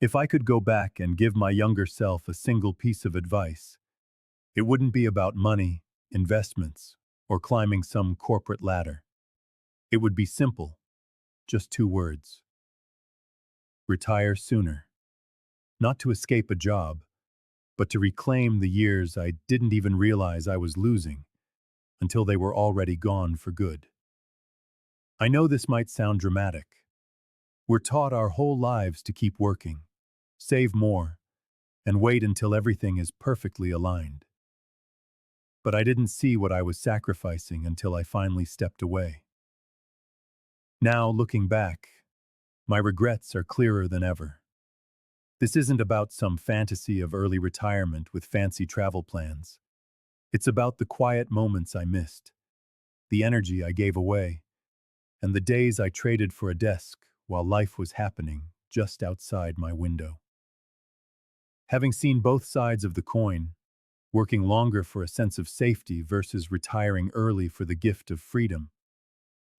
If I could go back and give my younger self a single piece of advice, it wouldn't be about money, investments, or climbing some corporate ladder. It would be simple, just two words: retire sooner. Not to escape a job, but to reclaim the years I didn't even realize I was losing until they were already gone for good. I know this might sound dramatic. We're taught our whole lives to keep working, save more, and wait until everything is perfectly aligned. But I didn't see what I was sacrificing until I finally stepped away. Now, looking back, my regrets are clearer than ever. This isn't about some fantasy of early retirement with fancy travel plans. It's about the quiet moments I missed, the energy I gave away, and the days I traded for a desk while life was happening just outside my window. Having seen both sides of the coin, working longer for a sense of safety versus retiring early for the gift of freedom,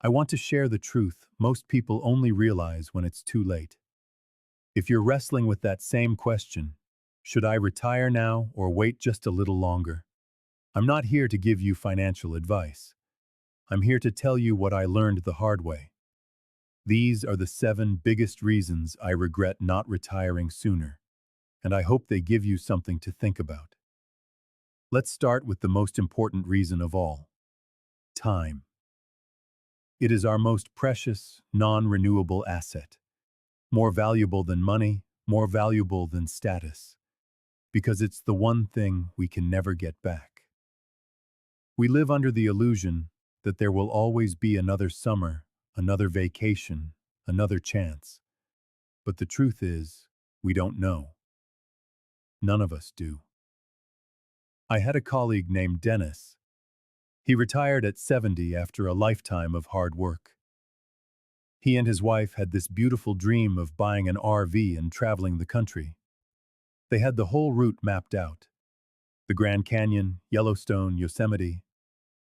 I want to share the truth most people only realize when it's too late. If you're wrestling with that same question, should I retire now or wait just a little longer? I'm not here to give you financial advice. I'm here to tell you what I learned the hard way. These are the 7 biggest reasons I regret not retiring sooner, and I hope they give you something to think about. Let's start with the most important reason of all: time. It is our most precious, non-renewable asset. More valuable than money, more valuable than status, because it's the one thing we can never get back. We live under the illusion that there will always be another summer, another vacation, another chance. But the truth is, we don't know. None of us do. I had a colleague named Dennis. He retired at 70 after a lifetime of hard work. He and his wife had this beautiful dream of buying an RV and traveling the country. They had the whole route mapped out: the Grand Canyon, Yellowstone, Yosemite.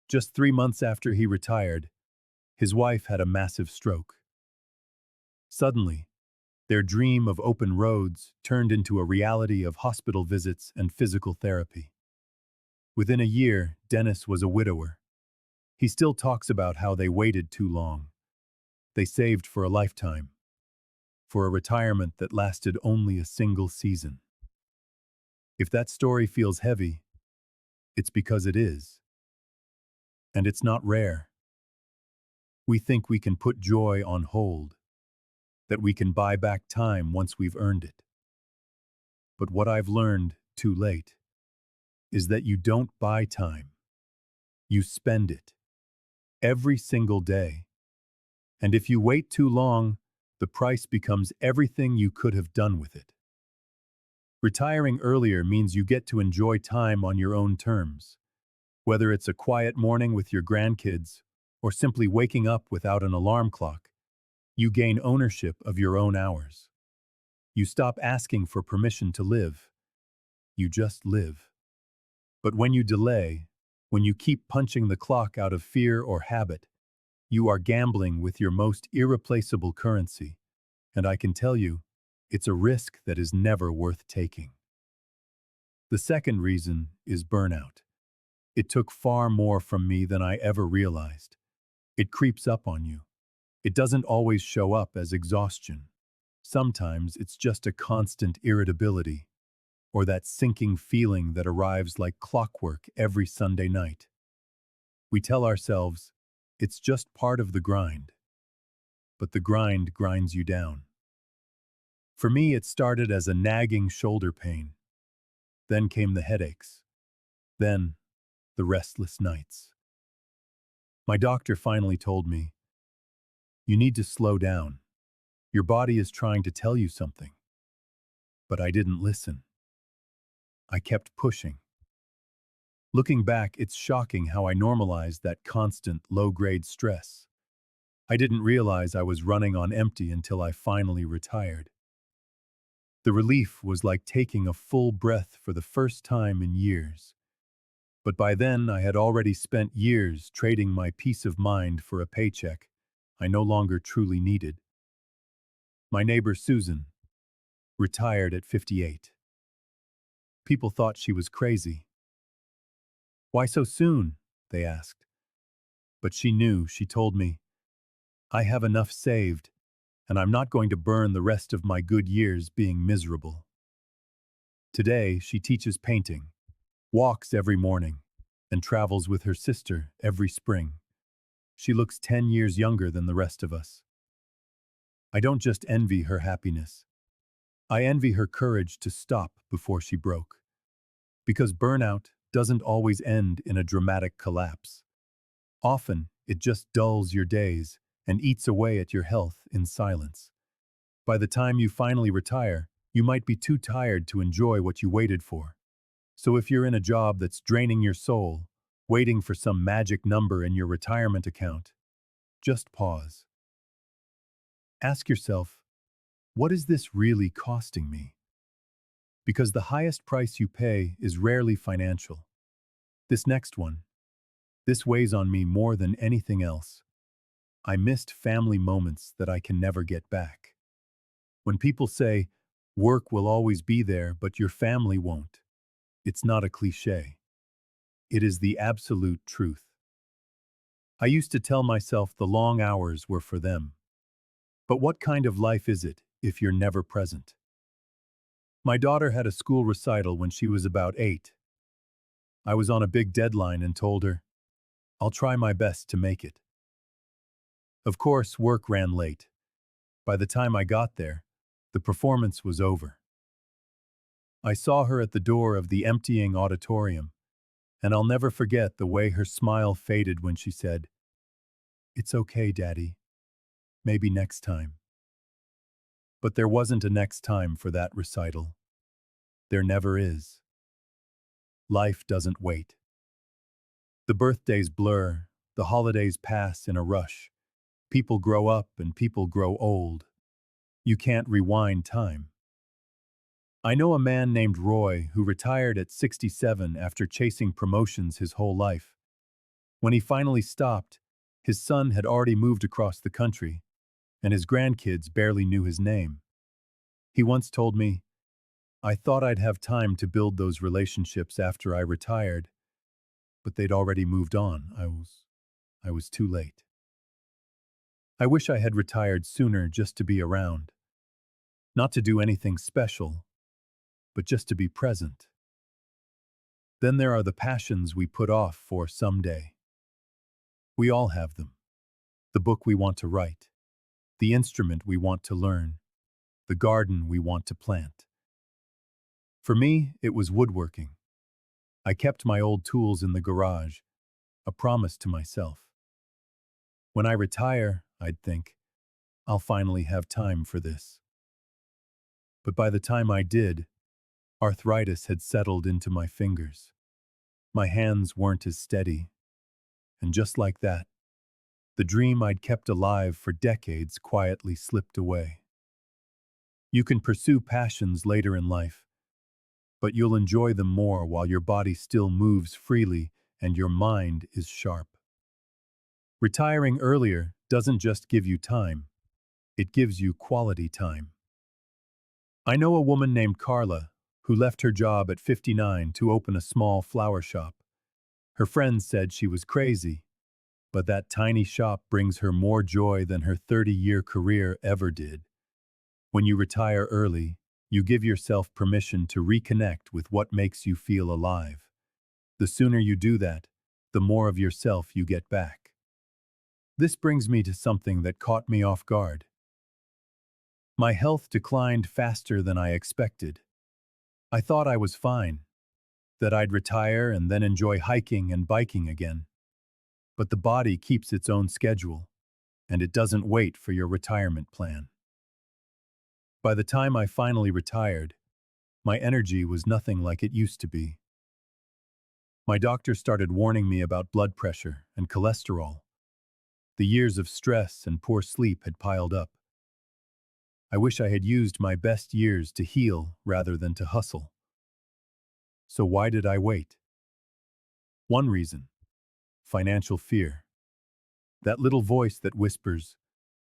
Just 3 months after he retired, his wife had a massive stroke. Suddenly, their dream of open roads turned into a reality of hospital visits and physical therapy. Within a year, Dennis was a widower. He still talks about how they waited too long. They saved for a lifetime, for a retirement that lasted only a single season. If that story feels heavy, it's because it is. And it's not rare. We think we can put joy on hold, that we can buy back time once we've earned it. But what I've learned, too late, is that you don't buy time. You spend it. Every single day. And if you wait too long, the price becomes everything you could have done with it. Retiring earlier means you get to enjoy time on your own terms. Whether it's a quiet morning with your grandkids or simply waking up without an alarm clock, you gain ownership of your own hours. You stop asking for permission to live. You just live. But when you delay, when you keep punching the clock out of fear or habit, you are gambling with your most irreplaceable currency. And I can tell you, it's a risk that is never worth taking. The second reason is burnout. It took far more from me than I ever realized. It creeps up on you. It doesn't always show up as exhaustion. Sometimes it's just a constant irritability, or that sinking feeling that arrives like clockwork every Sunday night. We tell ourselves, it's just part of the grind. But the grind grinds you down. For me, it started as a nagging shoulder pain. Then came the headaches. Then, the restless nights. My doctor finally told me, "You need to slow down. Your body is trying to tell you something." But I didn't listen. I kept pushing. Looking back, it's shocking how I normalized that constant, low-grade stress. I didn't realize I was running on empty until I finally retired. The relief was like taking a full breath for the first time in years. But by then, I had already spent years trading my peace of mind for a paycheck I no longer truly needed. My neighbor Susan, retired at 58. People thought she was crazy. Why so soon? They asked. But she knew, she told me, I have enough saved, and I'm not going to burn the rest of my good years being miserable. Today, she teaches painting, walks every morning, and travels with her sister every spring. She looks 10 years younger than the rest of us. I don't just envy her happiness. I envy her courage to stop before she broke. Because burnout doesn't always end in a dramatic collapse. Often, it just dulls your days and eats away at your health in silence. By the time you finally retire, you might be too tired to enjoy what you waited for. So if you're in a job that's draining your soul, waiting for some magic number in your retirement account, just pause. Ask yourself, what is this really costing me? Because the highest price you pay is rarely financial. This next one, this weighs on me more than anything else. I missed family moments that I can never get back. When people say, work will always be there, but your family won't, it's not a cliche. It is the absolute truth. I used to tell myself the long hours were for them. But what kind of life is it if you're never present? My daughter had a school recital when she was about 8. I was on a big deadline and told her, I'll try my best to make it. Of course, work ran late. By the time I got there, the performance was over. I saw her at the door of the emptying auditorium, and I'll never forget the way her smile faded when she said, It's okay, Daddy. Maybe next time. But there wasn't a next time for that recital. There never is. Life doesn't wait. The birthdays blur, the holidays pass in a rush. People grow up and people grow old. You can't rewind time. I know a man named Roy who retired at 67 after chasing promotions his whole life. When he finally stopped, his son had already moved across the country, and his grandkids barely knew his name. He once told me, I thought I'd have time to build those relationships after I retired, but they'd already moved on. I was too late. I wish I had retired sooner just to be around. Not to do anything special, but just to be present. Then there are the passions we put off for someday. We all have them. The book we want to write, the instrument we want to learn, the garden we want to plant. For me, it was woodworking. I kept my old tools in the garage, a promise to myself. When I retire, I'd think, I'll finally have time for this. But by the time I did, arthritis had settled into my fingers. My hands weren't as steady. And just like that, the dream I'd kept alive for decades quietly slipped away. You can pursue passions later in life, but you'll enjoy them more while your body still moves freely and your mind is sharp. Retiring earlier doesn't just give you time, it gives you quality time. I know a woman named Carla who left her job at 59 to open a small flower shop. Her friends said she was crazy, but that tiny shop brings her more joy than her 30-year career ever did. When you retire early, you give yourself permission to reconnect with what makes you feel alive. The sooner you do that, the more of yourself you get back. This brings me to something that caught me off guard. My health declined faster than I expected. I thought I was fine, that I'd retire and then enjoy hiking and biking again. But the body keeps its own schedule, and it doesn't wait for your retirement plan. By the time I finally retired, my energy was nothing like it used to be. My doctor started warning me about blood pressure and cholesterol. The years of stress and poor sleep had piled up. I wish I had used my best years to heal rather than to hustle. So why did I wait? One reason: financial fear. That little voice that whispers,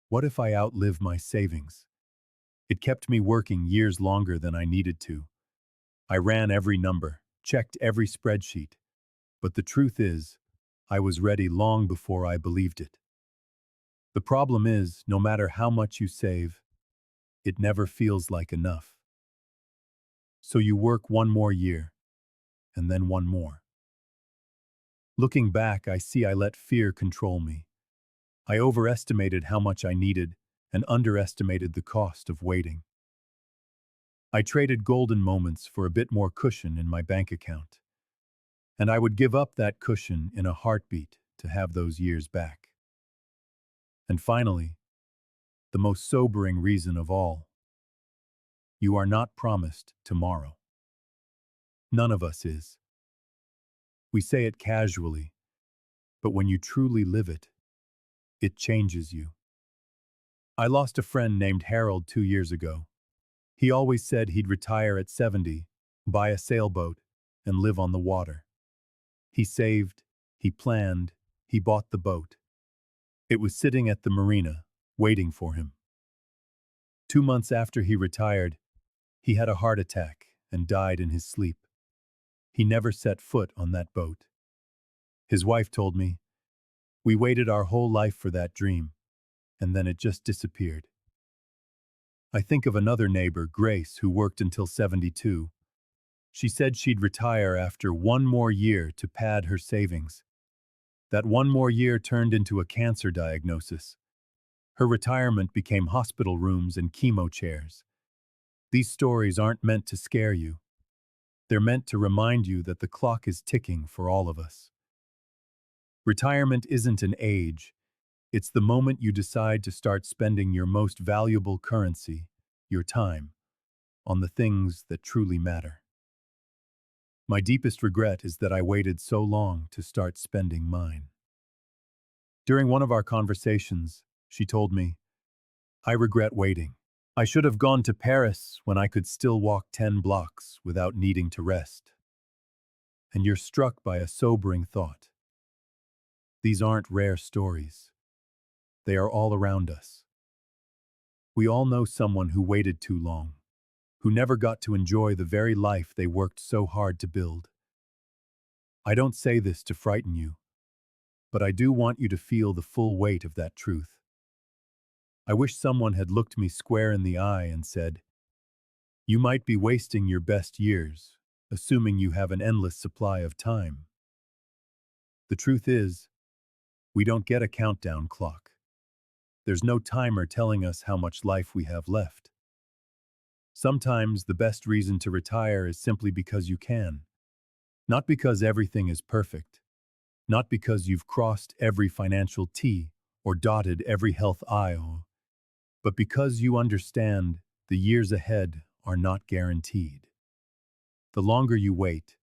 what if I outlive my savings? It kept me working years longer than I needed to. I ran every number, checked every spreadsheet, but the truth is, I was ready long before I believed it. The problem is, no matter how much you save, it never feels like enough. So you work one more year, and then one more. Looking back, I see I let fear control me. I overestimated how much I needed and underestimated the cost of waiting. I traded golden moments for a bit more cushion in my bank account. And I would give up that cushion in a heartbeat to have those years back. And finally, the most sobering reason of all, you are not promised tomorrow. None of us is. We say it casually, but when you truly live it, it changes you. I lost a friend named Harold 2 years ago. He always said he'd retire at 70, buy a sailboat, and live on the water. He saved, he planned, he bought the boat. It was sitting at the marina, waiting for him. 2 months after he retired, he had a heart attack and died in his sleep. He never set foot on that boat. His wife told me, "We waited our whole life for that dream, and then it just disappeared." I think of another neighbor, Grace, who worked until 72. She said she'd retire after one more year to pad her savings. That one more year turned into a cancer diagnosis. Her retirement became hospital rooms and chemo chairs. These stories aren't meant to scare you. They're meant to remind you that the clock is ticking for all of us. Retirement isn't an age. It's the moment you decide to start spending your most valuable currency, your time, on the things that truly matter. My deepest regret is that I waited so long to start spending mine. During one of our conversations, she told me, "I regret waiting. I should have gone to Paris when I could still walk 10 blocks without needing to rest." And you're struck by a sobering thought. These aren't rare stories. They are all around us. We all know someone who waited too long, who never got to enjoy the very life they worked so hard to build. I don't say this to frighten you, but I do want you to feel the full weight of that truth. I wish someone had looked me square in the eye and said, "You might be wasting your best years, assuming you have an endless supply of time." The truth is, we don't get a countdown clock. There's no timer telling us how much life we have left. Sometimes the best reason to retire is simply because you can. Not because everything is perfect. Not because you've crossed every financial T or dotted every health I, but because you understand the years ahead are not guaranteed. The longer you wait,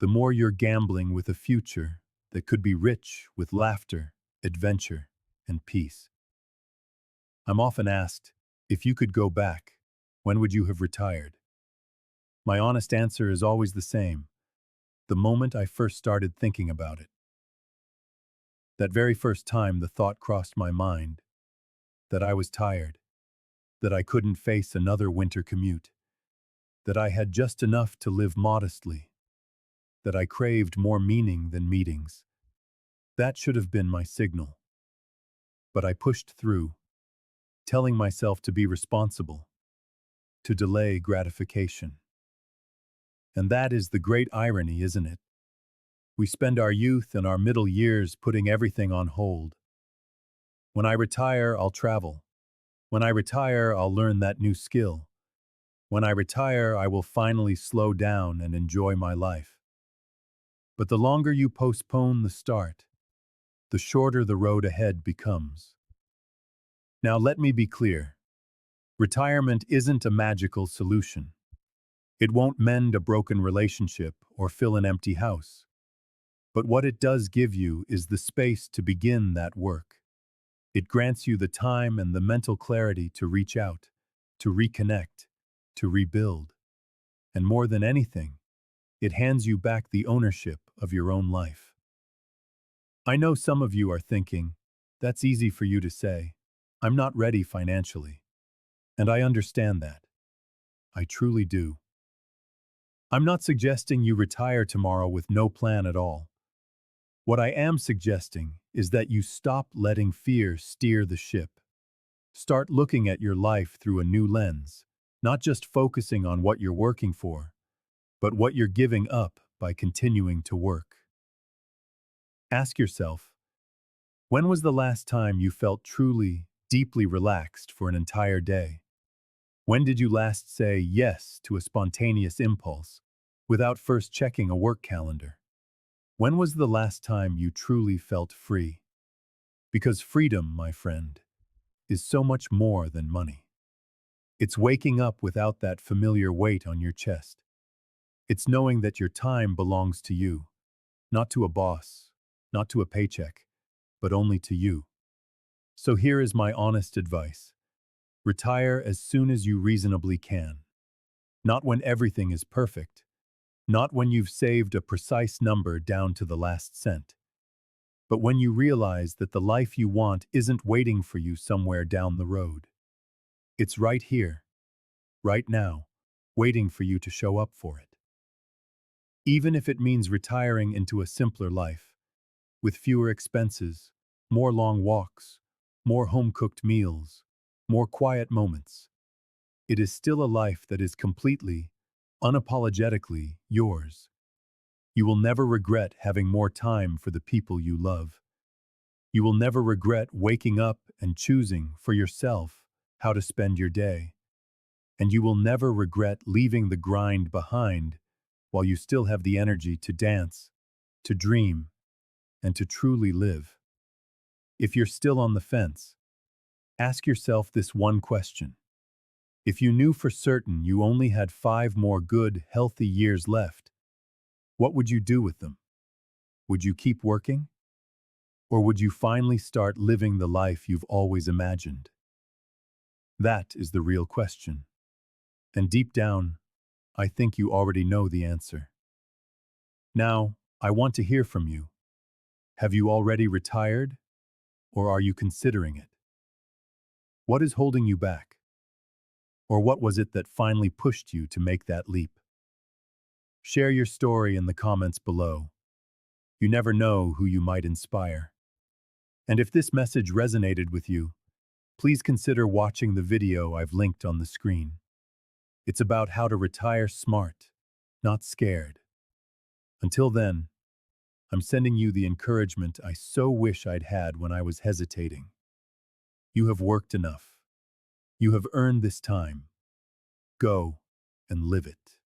the more you're gambling with a future that could be rich with laughter, adventure, and peace. I'm often asked, if you could go back, when would you have retired? My honest answer is always the same: the moment I first started thinking about it. That very first time the thought crossed my mind that I was tired, that I couldn't face another winter commute, that I had just enough to live modestly, that I craved more meaning than meetings. That should have been my signal. But I pushed through, telling myself to be responsible, to delay gratification. And that is the great irony, isn't it? We spend our youth and our middle years putting everything on hold. When I retire, I'll travel. When I retire, I'll learn that new skill. When I retire, I will finally slow down and enjoy my life. But the longer you postpone the start, the shorter the road ahead becomes. Now let me be clear. Retirement isn't a magical solution. It won't mend a broken relationship or fill an empty house. But what it does give you is the space to begin that work. It grants you the time and the mental clarity to reach out, to reconnect, to rebuild. And more than anything, it hands you back the ownership of your own life. I know some of you are thinking, that's easy for you to say. I'm not ready financially. And I understand that. I truly do. I'm not suggesting you retire tomorrow with no plan at all. What I am suggesting is that you stop letting fear steer the ship. Start looking at your life through a new lens, not just focusing on what you're working for, but what you're giving up by continuing to work. Ask yourself, when was the last time you felt truly, deeply relaxed for an entire day? When did you last say yes to a spontaneous impulse without first checking a work calendar? When was the last time you truly felt free? Because freedom, my friend, is so much more than money. It's waking up without that familiar weight on your chest. It's knowing that your time belongs to you, not to a boss, not to a paycheck, but only to you. So here is my honest advice. Retire as soon as you reasonably can. Not when everything is perfect. Not when you've saved a precise number down to the last cent. But when you realize that the life you want isn't waiting for you somewhere down the road. It's right here, right now, waiting for you to show up for it. Even if it means retiring into a simpler life, with fewer expenses, more long walks, more home-cooked meals, more quiet moments, it is still a life that is completely, unapologetically yours. You will never regret having more time for the people you love. You will never regret waking up and choosing for yourself how to spend your day. And you will never regret leaving the grind behind while you still have the energy to dance, to dream, and to truly live. If you're still on the fence, ask yourself this one question. If you knew for certain you only had 5 more good, healthy years left, what would you do with them? Would you keep working? Or would you finally start living the life you've always imagined? That is the real question. And deep down, I think you already know the answer. Now, I want to hear from you. Have you already retired? Or are you considering it? What is holding you back? Or what was it that finally pushed you to make that leap? Share your story in the comments below. You never know who you might inspire. And if this message resonated with you, please consider watching the video I've linked on the screen. It's about how to retire smart, not scared. Until then, I'm sending you the encouragement I so wish I'd had when I was hesitating. You have worked enough. You have earned this time. Go and live it.